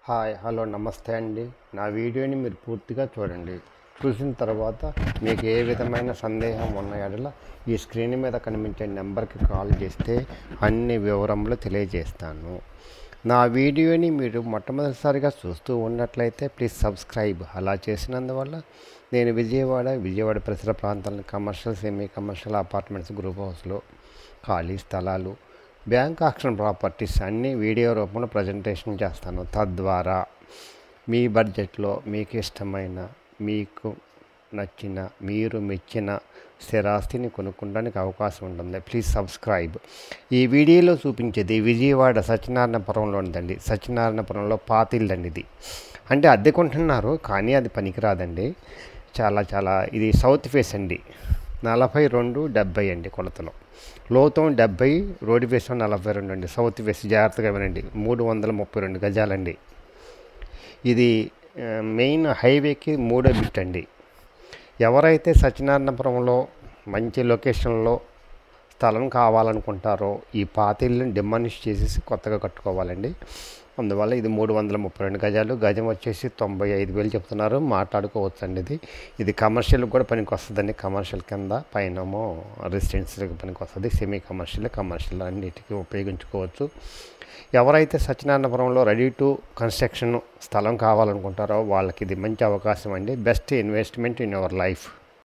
Hi hello నమస్తే అండి. నా వీడియోని మీరు పూర్తిగా చూడండి. చూసిన తర్వాత మీకు ఏ విధమైన సందేహం ఉన్న యెడల ఈ స్క్రీన్ మీద కనిపించే నెంబర్కి కాల్ చేస్తే అన్ని వివరములు తెలియజేస్తాను. నా వీడియోని మీరు మొట్టమొదటిసారిగా చూస్తూ ఉన్నట్లయితే ప్లీజ్ సబ్స్క్రైబ్. అలా చేసినందువల్ల నేను విజయవాడ పరిసర ప్రాంతాలను commercial, semi commercial apartments, group హౌస్లో ఖాళీ స్థలాలు, బ్యాంక్ ఆక్షన్ ప్రాపర్టీస్ అన్నీ వీడియో రూపంలో ప్రజెంటేషన్ చేస్తాను. తద్వారా మీ బడ్జెట్లో మీకు ఇష్టమైన, మీకు నచ్చిన, మీరు మెచ్చిన స్థిరాస్తిని కొనుక్కోవడానికి అవకాశం ఉంటుంది. Please subscribe. ఈ వీడియోలో చూపించేది విజయవాడ సత్యనారాయణపురంలో ఉందండి. సత్యనారాయణపురంలో పాతిల్దండి. ఇది అంటే అద్దెకుంటున్నారు, కానీ అది పనికిరాదండి. ఇది సౌత్ ఫేస్ అండి. 42-70 అండి కొలతలు. లోతం 70, రోడ్డు ఫేస్ 42 అండి. సౌత్ ఫేస్ జాగ్రత్తగా వినండి. 332 గజాలండి. ఇది మెయిన్ హైవేకి 3వ బిట్ అండి. ఎవరైతే సత్యనారాయణపురంలో మంచి లొకేషన్లో స్థలం కావాలనుకుంటారో ఈ పాతిళ్ళని డిమాలిష్ చేసేసి కొత్తగా కట్టుకోవాలండి. అందువల్ల ఇది 332 గజాలు. గజం వచ్చేసి 95,000 చెప్తున్నారు. మాట్లాడుకోవచ్చు అండి. ఇది కమర్షియల్కి కూడా పనికి వస్తుందండి. కమర్షియల్ కింద పైనమో రెసిడెన్షియల్కి పనికి వస్తుంది. సెమీ కమర్షియల్ అన్నిటికీ ఉపయోగించుకోవచ్చు. ఎవరైతే సత్యనారాయణపురంలో రెడీ టు కన్స్ట్రక్షన్ స్థలం కావాలనుకుంటారో వాళ్ళకి ఇది మంచి అవకాశం అండి. Best investment in your life.